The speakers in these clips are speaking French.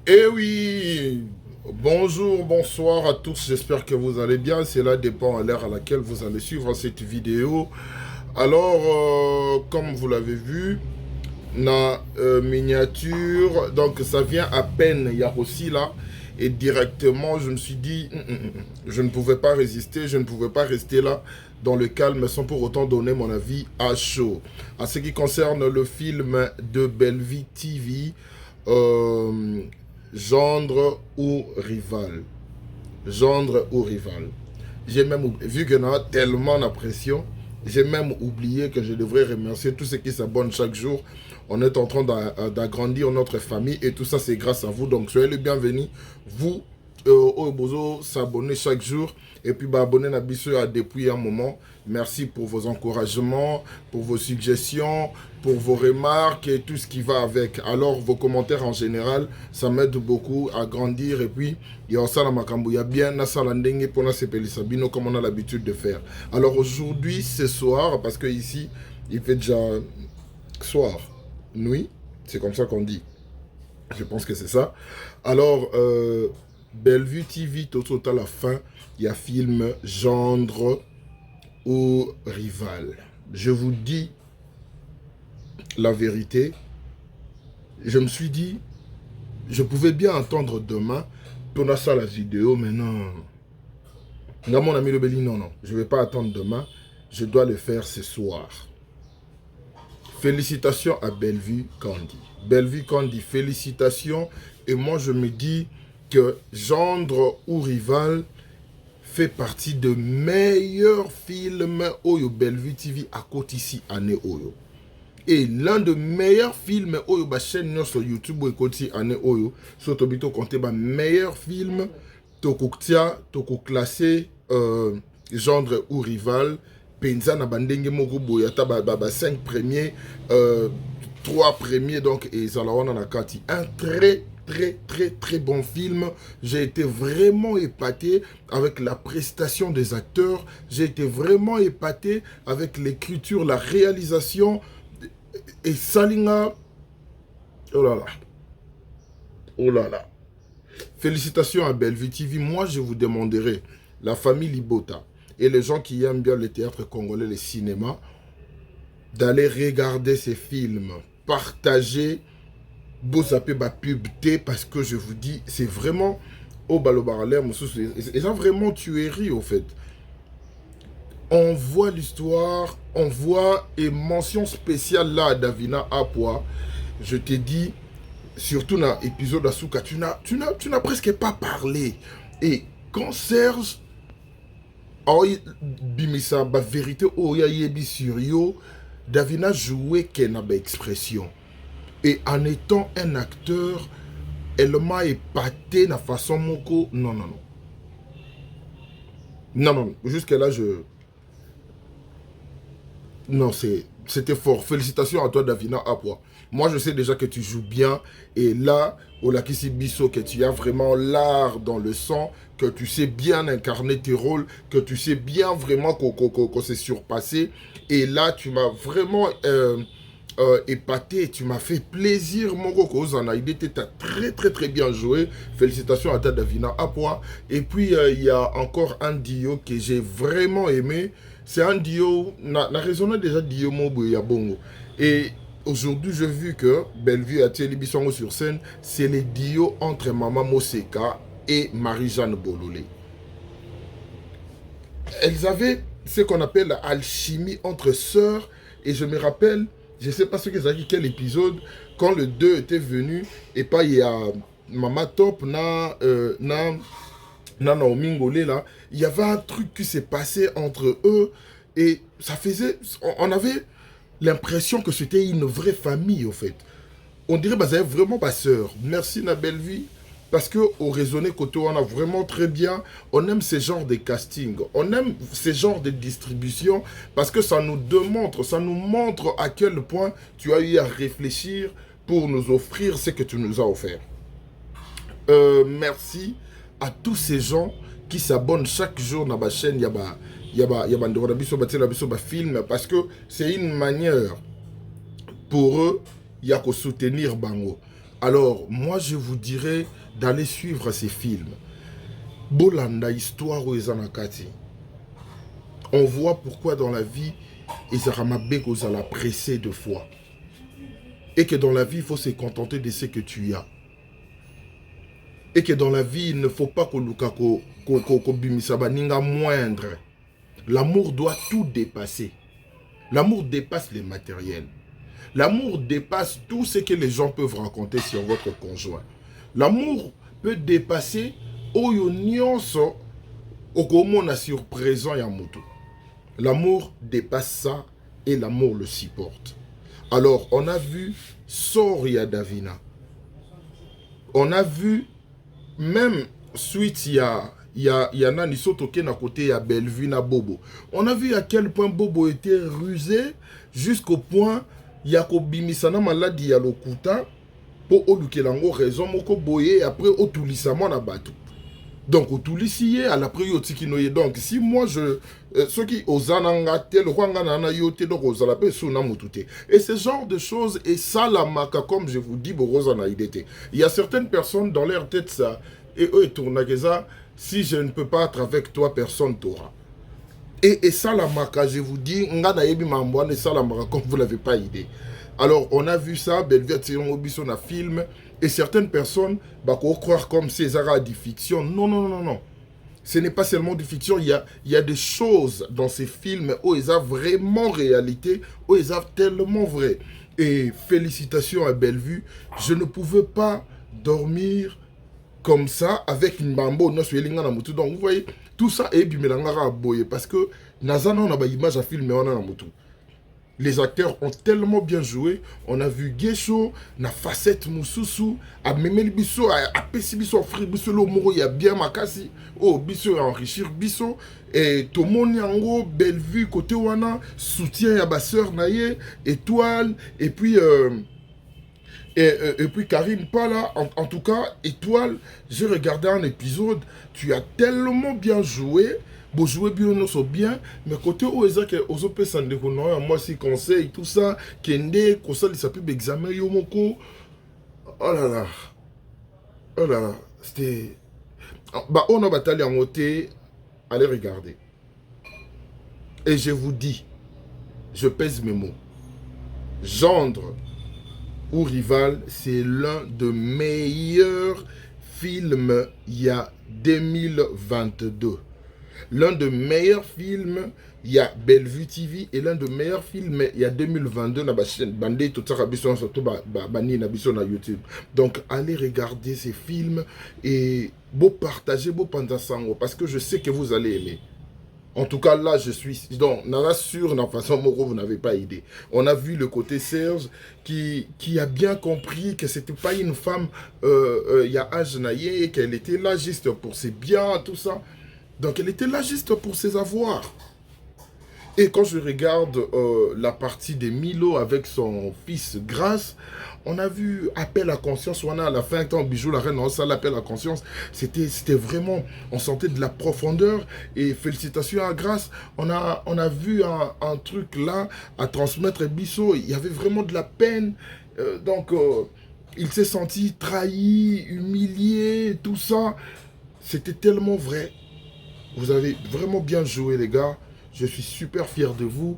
Eh oui, bonjour, bonsoir à tous, j'espère que vous allez bien. Cela dépend à l'heure à laquelle vous allez suivre cette vidéo. Alors, comme vous l'avez vu, la miniature, donc ça vient à peine, il y a aussi là. Et directement, je me suis dit, je ne pouvais pas résister, je ne pouvais pas rester là dans le calme sans pour autant donner mon avis à chaud. En ce qui concerne le film de Bellevue TV, euh, gendre ou rival. Gendre ou rival. J'ai même vu qu'il y en a tellement d'impression, j'ai même oublié que je devrais remercier tous ceux qui s'abonnent chaque jour. On est en train d'agrandir notre famille et tout ça c'est grâce à vous. Donc soyez les bienvenus. Vous, Obozo, s'abonner chaque jour et puis abonner à Bissou depuis un moment. Merci pour vos encouragements, pour vos suggestions, pour vos remarques et tout ce qui va avec. Alors vos commentaires en général, ça m'aide beaucoup à grandir et puis il y a ça la makambo, il y a bien na salandenge pour na sepelisabino comme on a l'habitude de faire. Alors aujourd'hui, ce soir, parce que ici il fait déjà soir, nuit, c'est comme ça qu'on dit. Je pense que c'est ça. Alors, Bellevue TV, tout à la fin, il y a film gendre ou rival. Je vous dis la vérité. Je me suis dit, je pouvais bien attendre demain pour ça la vidéo, mais non. Là, mon ami Lebeli, non, non. Je ne vais pas attendre demain. Je dois le faire ce soir. Félicitations à Bellevue Candy. Bellevue Candy, félicitations. Et moi, je me dis que Gendre ou Rival fait partie de meilleurs films Oyo Bellevue TV à côté ici, année Oyo. Et l'un des meilleurs films Oyo, ba chaîne sur YouTube ou côté année Oyo, sur Tobito compté ba meilleur film, toko tia, toko classé, Gendre ou Rival. Penza na bandenge moko boyata ba 5 premiers, 3 premiers donc et Zalawana na kati. Un très bon film. J'ai été vraiment épaté avec la prestation des acteurs. J'ai été vraiment épaté avec l'écriture, la réalisation et Salinga. Oh là là. Oh là là. Félicitations à Bellevue TV. Moi, je vous demanderai, la famille Libota et les gens qui aiment bien le théâtre congolais, le cinéma, d'aller regarder ces films, partager, beau zapper ma pub parce que je vous dis, c'est vraiment au balobaralem, et ça vraiment tuerie au fait. On voit l'histoire, on voit, et mention spéciale là à Davina Apua, je t'ai dit, surtout dans l'épisode Asuka, tu n'as presque pas parlé. Et quand Serge bimisa ba vérité oya yebi sur yo, Davina jouait Kenaba expression. Et en étant un acteur, elle m'a épaté de façon moko. Non, non, non. Non, non, jusqu'à là, je... Non, c'était fort. Félicitations à toi, Davina Apua. Moi, je sais déjà que tu joues bien. Et là, au Lakisi Bisso, que tu as vraiment l'art dans le sang, que tu sais bien incarner tes rôles, que tu sais bien vraiment qu'on s'est surpassé. Et là, tu m'as vraiment épaté. Tu m'as fait plaisir, mon Coco Zanaïde. Tu as très bien joué. Félicitations à toi, Davina Apua. Et puis, il y a encore un duo que j'ai vraiment aimé. C'est un duo, na raisonné déjà duo Mobo et Bongo. Et aujourd'hui, j'ai vu que Bellevue a Thierry Bissongo sur scène, c'est le duo entre Maman Moseka et Marie-Jeanne Bololé. Elles avaient ce qu'on appelle l'alchimie entre sœurs. Et je me rappelle, je ne sais pas ce que ça dit, quel épisode, quand le 2 était venu, et pas il y a Mama Top, Naomi Ngolé là, il y avait un truc qui s'est passé entre eux et ça faisait, on avait l'impression que c'était une vraie famille au fait. On dirait bah, ça vraiment ma sœur. Merci na Bellevue parce que au raisonné côté on a vraiment très bien, on aime ce genre de casting, on aime ce genre de distribution parce que ça nous démontre, ça nous montre à quel point tu as eu à réfléchir pour nous offrir ce que tu nous as offert. Merci à tous ces gens qui s'abonnent chaque jour dans ma chaîne. Il y a film parce que c'est une manière pour eux, il y a qu'à soutenir Bango. Alors, moi, je vous dirais d'aller suivre ces films. Bolanda, histoire ou Ezanakati. On voit pourquoi dans la vie, Ezaramabek la pressé de foi. Et que dans la vie, il faut se contenter de ce que tu as. Et que dans la vie, il ne faut pas que Lukako Bimisabaninga moindre. L'amour doit tout dépasser. L'amour dépasse les matériels. L'amour dépasse tout ce que les gens peuvent raconter sur votre conjoint. L'amour peut dépasser Oyo Nyonso Okomona sur présent Yamutu. L'amour dépasse ça et l'amour le supporte. Alors, on a vu Soria Davina. On a vu, même suite, il y a Nani Sotoke na côté, il y a Bellevue na Bobo. On a vu à quel point Bobo était rusé jusqu'au point, il y a Kobimisana maladie à l'Okuta pour Olukelango raison, moko boye, après Otulisama na Batu. Donc, Otulisiye, à la prière Tikinoye. Donc, si moi, ceux qui osananga tel, Rwangana yote, donc osalape sunamutute. Et ce genre de choses, et ça, la maka, comme je vous dis, Borozana idete. Il y a certaines personnes dans leur tête, ça, et eux, tournent ça, si je ne peux pas être avec toi, personne t'aura. Et ça, la maka, je vous dis, ngana yebi mamboane, et ça, la maka, comme vous n'avez pas idée. Alors, on a vu ça, Bellevue Tirong Obiso na film, et certaines personnes, bah, croire comme César a dit fiction. Non, non, non, non. Ce n'est pas seulement du fiction, il y a des choses dans ces films où ils ont vraiment réalité, où ils ont tellement vrai. Et félicitations à Bellevue, je ne pouvais pas dormir comme ça avec une bambo. Donc, vous voyez, tout ça est bimelangara à boyer, parce que Nazana, on a une image à filmer, on a un moutou. Les acteurs ont tellement bien joué. On a vu Gesho, na facette Moussousou, a Memel Bisso, a Pessi Bisso, Free Bisso, le Moro, il y a bien Makasi, oh Bisso, enrichir Bisso, et Tomo Nyango, Bellevue, côté Wana, soutien à Basseur Naye, Étoile, et puis Karine Pala, en tout cas, Étoile, j'ai regardé un épisode, tu as tellement bien joué. Bon, jouer bien, mais côté où ils ont pu s'en déconner, moi si conseil, tout ça, Kende, conseil, il s'appelle examen, Yomoko. Oh là là, c'était. Bah, on a bataillé en côté, allez regarder. Et je vous dis, je pèse mes mots. Gendre ou Rival, c'est l'un des meilleurs films il y a 2022. L'un des meilleurs films, il y a Bellevue TV, et l'un des meilleurs films, il y a 2022, na chaîne Bandé, tout ça, surtout Bani, na YouTube. Donc, allez regarder ces films et beau partager, beau pandasango, parce que je sais que vous allez aimer. En tout cas, là, je suis... Donc, Nara sûr, dans la façon Moro, vous n'avez pas idée. On a vu le côté Serge qui a bien compris que c'était pas une femme, il y a âge naïe, qu'elle était là juste pour ses biens, tout ça. Donc, elle était là juste pour ses avoirs. Et quand je regarde la partie de Milo avec son fils Grâce, on a vu appel à conscience. On a à la fin, quand Bijou, la reine, on a l'appel à conscience. C'était vraiment, on sentait de la profondeur. Et félicitations à Grâce. On a vu un truc là à transmettre Bissot. Il y avait vraiment de la peine. Donc, il s'est senti trahi, humilié, tout ça. C'était tellement vrai. Vous avez vraiment bien joué, les gars. Je suis super fier de vous.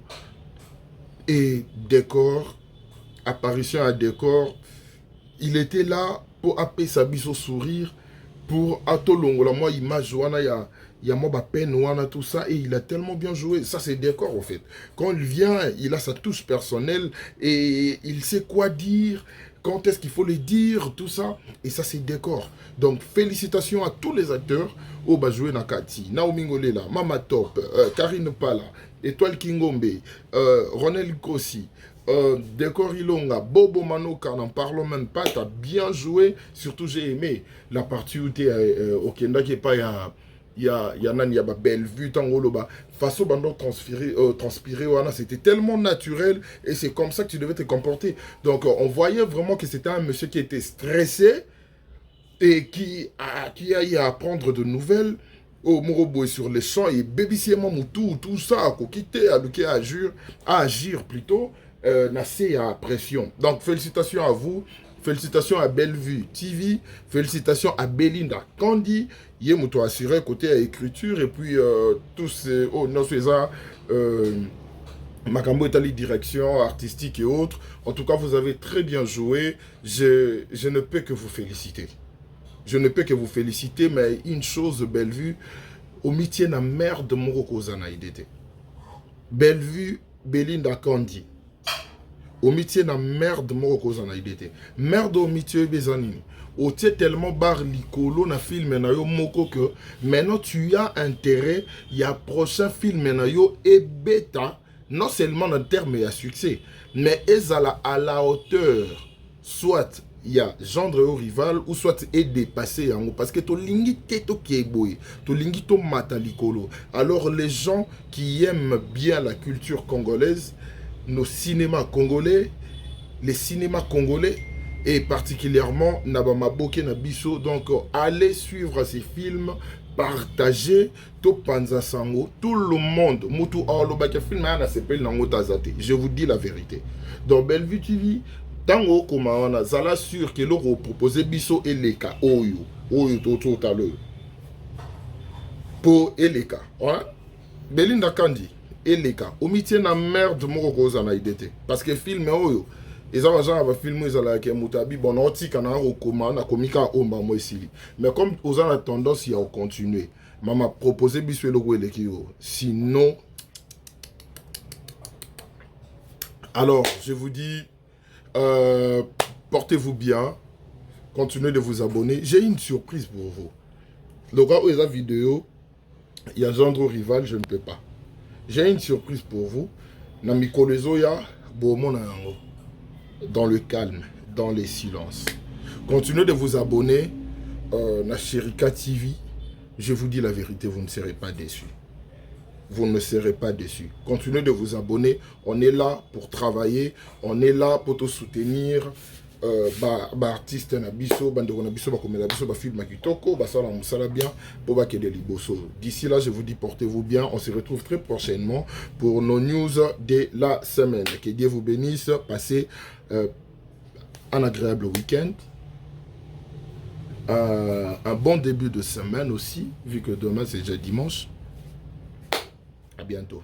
Et décor, apparition à décor, il était là pour appeler Sabiso sourire, pour Atolongo. Moi, image, il y a moi, peine, tout ça. Et il a tellement bien joué. Ça, c'est décor, en fait. Quand il vient, il a sa touche personnelle et il sait quoi dire. Quand est-ce qu'il faut le dire, tout ça. Et ça, c'est décor. Donc, félicitations à tous les acteurs. Oh, bah, joué Nakati, Naomi Ngolela, Mama Top, Karine Pala, Étoile Kingombe, Ronel Kossi, Décor Ilonga, Bobo Manoka, n'en parlons même pas. T'as bien joué. Surtout, j'ai aimé la partie où tu es au Kenda qui est pas... Il y a Bellevue, Tangoloba, façon bando transpirer, c'était tellement naturel et c'est comme ça que tu devais te comporter. Donc on voyait vraiment que c'était un monsieur qui était stressé et qui a eu à apprendre de nouvelles au Morobo sur les champs et bébissement tout ça, à quitter, à agir plutôt, nasser à pression. Donc félicitations à vous. félicitations à Bellevue TV, félicitations à Belinda Kandi, il est assuré côté écriture, et puis tous ces, oh non, c'est ça, Makambo Italie direction artistique et autres. En tout cas, vous avez très bien joué. Je ne peux que vous féliciter. Je ne peux que vous féliciter, mais une chose, Bellevue, au métier na merde Moroko Zanaïdete. Bellevue, Belinda Kandi. Au métier na merde Moroko Zanaïdete. Merde au métier Bezanini. Au tiers tellement bar likolo na film na yo moko que maintenant tu as intérêt, il y a prochain film na yo et bêta. Non seulement en termes à succès, mais ils à la hauteur, soit il y a gendre au rival, ou soit est dépassé, parce que to lingi to kieboy, to lingi to matalikolo. Alors les gens qui aiment bien la culture congolaise, nos cinémas congolais, les cinémas congolais, et particulièrement Nabama Boke Nabiso, donc allez suivre ces films, partager to panza sango tout le monde mutu olobaki film na sepel nango tazate. Je vous dis la vérité. Dans Bellevue TV tango koma wana zala sûr que loko proposer biso eleka oyo to talo pour eleka hein. Belinda Kandi eleka omitie na merde moko koza na idete parce que film oyo ils ont genre film ils ont que mutabi bon otika na okoma na komika omba mo esili mais comme aux a la tendance à continuer mama proposé biso logo elekio sinon alors je vous dis portez-vous bien, continuez de vous abonner. J'ai une surprise pour vous. Donc quand vous avez vidéo il y a Gendro rival, je ne peux pas. J'ai une surprise pour vous. Namiko Lezoya Bomo Nango. Dans le calme, dans les silences. Continuez de vous abonner na Sherika TV. Je vous dis la vérité, vous ne serez pas déçus. Vous ne serez pas déçus. Continuez de vous abonner. On est là pour travailler. On est là pour te soutenir. Artiste na biso, bandeko na biso, bakomela biso, film kitoko, basala musala bien, pour bakede liboso. D'ici là, je vous dis portez-vous bien. On se retrouve très prochainement pour nos news de la semaine. Que Dieu vous bénisse. Passez un agréable week-end. Un bon début de semaine aussi, vu que demain c'est déjà dimanche. À bientôt.